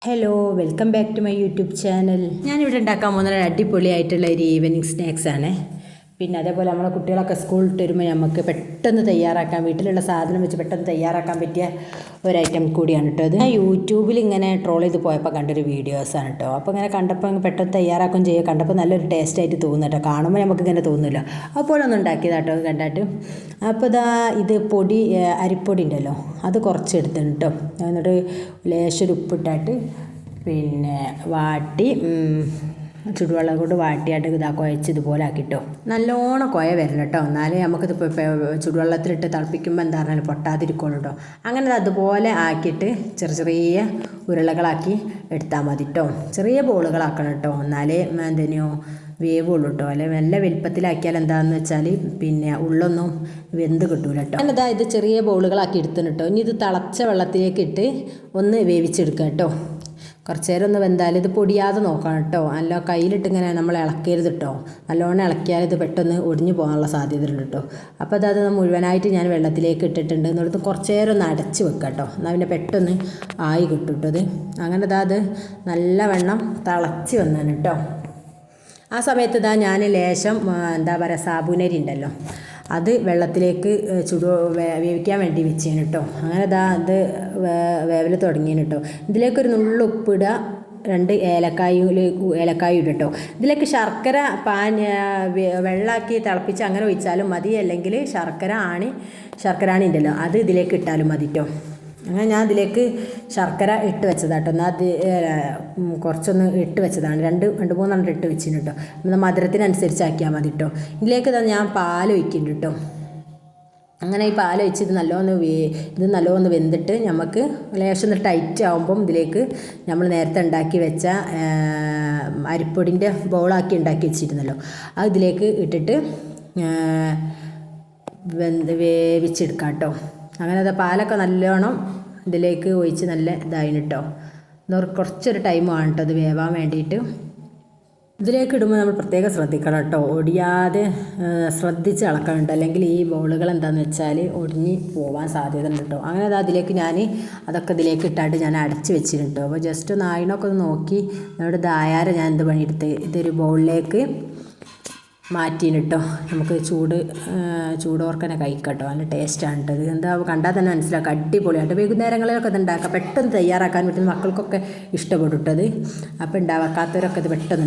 Hello welcome back to my YouTube channel. ഞാനിവിടെ ഉണ്ടാക്കാൻ പോകുന്ന അടിപൊളിയായിട്ടുള്ള ഒരു ഈവനിങ് സ്നാക്സാണ്. പിന്നെ അതേപോലെ നമ്മളെ കുട്ടികളൊക്കെ സ്കൂളിൽ വിട്ട് വരുമ്പോൾ നമുക്ക് പെട്ടെന്ന് തയ്യാറാക്കാൻ, വീട്ടിലുള്ള സാധനം വെച്ച് പെട്ടെന്ന് തയ്യാറാക്കാൻ പറ്റിയ ഒരു ഐറ്റം കൂടിയാണ് കേട്ടോ. അത് ഞാൻ യൂട്യൂബിൽ ഇങ്ങനെ ട്രോൾ ചെയ്ത് പോയപ്പോൾ കണ്ടൊരു വീഡിയോസാണ് കേട്ടോ. അപ്പോൾ ഇങ്ങനെ കണ്ടപ്പോൾ പെട്ടെന്ന് തയ്യാറാക്കുകയും ചെയ്യുക, കണ്ടപ്പോൾ നല്ലൊരു ടേസ്റ്റ് ആയിട്ട് തോന്നുന്നു കേട്ടോ. കാണുമ്പോൾ നമുക്ക് ഇങ്ങനെ തോന്നില്ല. അപ്പോൾ ഒന്ന് ഉണ്ടാക്കിയതാട്ടോ കണ്ടിട്ട്. അപ്പോൾ ഇത് പൊടി, അരിപ്പൊടി ഉണ്ടല്ലോ, അത് കുറച്ച് എടുത്തിട്ടുണ്ട് കേട്ടോ. എന്നിട്ട് ലേശം ഉപ്പിട്ടിട്ട് പിന്നെ വാട്ടി ചുടുവെള്ളം കൊണ്ട് വാട്ടിയായിട്ട് ഇതാ കുഴച്ച് ഇതുപോലെ ആക്കിട്ടോ. നല്ലോണം കുഴ വരണം കേട്ടോ, എന്നാലേ നമുക്കിത് ചുടുവെള്ളത്തിലിട്ട് തിളപ്പിക്കുമ്പോൾ എന്താ പറഞ്ഞാൽ പൊട്ടാതിരിക്കുള്ളൂ കേട്ടോ. അങ്ങനെ അതുപോലെ ആക്കിയിട്ട് ചെറിയ ഉരുളകളാക്കി എടുത്താൽ മതി കേട്ടോ. ചെറിയ ബോളുകളാക്കണം കേട്ടോ, എന്നാലേ എന്തിനോ വേവുള്ളൂ കേട്ടോ. അല്ലെ നല്ല വലിപ്പത്തിലാക്കിയാൽ എന്താണെന്ന് വെച്ചാൽ പിന്നെ ഉള്ളൊന്നും വെന്ത് കിട്ടൂല കേട്ടോ. ഞാനിതാ ഇത് ചെറിയ ബോളുകളാക്കി എടുത്തിന് കേട്ടോ. ഇനി ഇത് തിളച്ച വെള്ളത്തിലേക്ക് ഇട്ട് ഒന്ന് വേവിച്ചെടുക്കുക കേട്ടോ. കുറച്ച് നേരം ഒന്ന് വെന്താൽ ഇത് പൊടിയാതെ നോക്കണം കേട്ടോ. നല്ല കയ്യിലിട്ട് ഇങ്ങനെ നമ്മൾ ഇളക്കരുത് കേട്ടോ. നല്ലോണം ഇളക്കിയാൽ ഇത് പെട്ടെന്ന് ഒടിഞ്ഞു പോകാനുള്ള സാധ്യത ഉണ്ട് കേട്ടോ. അപ്പോൾ അത് മുഴുവനായിട്ട് ഞാൻ വെള്ളത്തിലേക്ക് ഇട്ടിട്ടുണ്ട്. എന്നിട്ട് കുറച്ച് നേരം ഒന്ന് അടച്ച് വെക്കാം കേട്ടോ. എന്നാൽ പിന്നെ പെട്ടെന്ന് ആയി കിട്ടും കേട്ടോ. അത് അങ്ങനെ അത് നല്ലവണ്ണം തിളച്ച് വന്നാണ് കേട്ടോ. ആ സമയത്ത് ഞാൻ ലേശം എന്താ പറയുക, സാബൂനരി ഉണ്ടല്ലോ, അത് വെള്ളത്തിലേക്ക് വേവിക്കാൻ വേണ്ടി വെച്ചേന് കേട്ടോ. അങ്ങനെ അത് വേവൽ തുടങ്ങിയാണ് കേട്ടോ. ഇതിലേക്കൊരു നുള്ളു ഉപ്പിടുക, 2 ഏലക്കായ ഇടും കേട്ടോ. ഇതിലേക്ക് ശർക്കര വെള്ളമാക്കി തിളപ്പിച്ച് അങ്ങനെ ഒഴിച്ചാലും മതി, അല്ലെങ്കിൽ ശർക്കര ഉണ്ടല്ലോ അത് ഇതിലേക്ക് ഇട്ടാലും മതി കേട്ടോ. അങ്ങനെ ഞാൻ ഇതിലേക്ക് ശർക്കര ഇട്ട് വെച്ചതാട്ടോ. എന്നാൽ അത് കുറച്ചൊന്ന് ഇട്ട് വെച്ചതാണ്, 2-3 ഇട്ട് വെച്ചിന് കേട്ടോ. എന്നാൽ മധുരത്തിനനുസരിച്ച് ആക്കിയാൽ മതി കേട്ടോ. ഇതിലേക്ക് ഞാൻ പാൽ ഒഴിക്കുന്നുണ്ട് കേട്ടോ. അങ്ങനെ ഈ പാൽ ഒഴിച്ച് ഇത് നല്ലോണം വെന്തിട്ട് നമുക്ക് ലേശം ടൈറ്റ് ആകുമ്പം ഇതിലേക്ക് നമ്മൾ നേരത്തെ ഉണ്ടാക്കി വെച്ച അരിപ്പൊടിൻ്റെ ബൗളാക്കി ഉണ്ടാക്കി വെച്ചിരുന്നല്ലോ, അത് ഇതിലേക്ക് ഇട്ടിട്ട് വേവിച്ചെടുക്കാം കേട്ടോ. അങ്ങനെ പാലൊക്കെ നല്ലോണം ഇതിലേക്ക് ഒഴിച്ച് നല്ല ഇതായിന് കേട്ടോ. കുറച്ചൊരു ടൈം വേണം കേട്ടോ അത് വേവാൻ വേണ്ടിയിട്ട്. ഇതിലേക്ക് ഇടുമ്പോൾ നമ്മൾ പ്രത്യേകം ശ്രദ്ധിക്കണം കേട്ടോ, ഒടിയാതെ ശ്രദ്ധിച്ച് ഇളക്കണം, അല്ലെങ്കിൽ ഈ ബോളുകൾ എന്താണെന്ന് വെച്ചാൽ ഒടിഞ്ഞ് പോകാൻ സാധ്യത ഉണ്ട് കേട്ടോ. അങ്ങനെ അതിലേക്ക് അതൊക്കെ ഇതിലേക്ക് ഇട്ടായിട്ട് ഞാൻ അടച്ച് വെച്ചിരുന്നു കേട്ടോ. അപ്പോൾ ജസ്റ്റ് ഒന്ന് ആയിനൊക്കെ ഒന്ന് നോക്കി നമ്മുടെ ദായാരം ഞാൻ എന്ത് പണിയെടുത്ത് ഇതൊരു ബൗളിലേക്ക് മാറ്റിന് കേട്ടോ. നമുക്ക് ചൂടോർക്കനെ കഴിക്കട്ടോ, നല്ല ടേസ്റ്റാണ് കേട്ടോ. ഇത് എന്താ കണ്ടാൽ തന്നെ മനസ്സിലാക്കാം, അടിപൊളിയായിട്ട് വൈകുന്നേരങ്ങളിലൊക്കെ ഇത് ഉണ്ടാക്കാം, പെട്ടെന്ന് തയ്യാറാക്കാൻ പറ്റുന്ന മക്കൾക്കൊക്കെ ഇഷ്ടപ്പെടും കേട്ടോ. അപ്പോൾ ഉണ്ടാക്കാത്തവരൊക്കെ ഇത് പെട്ടെന്ന്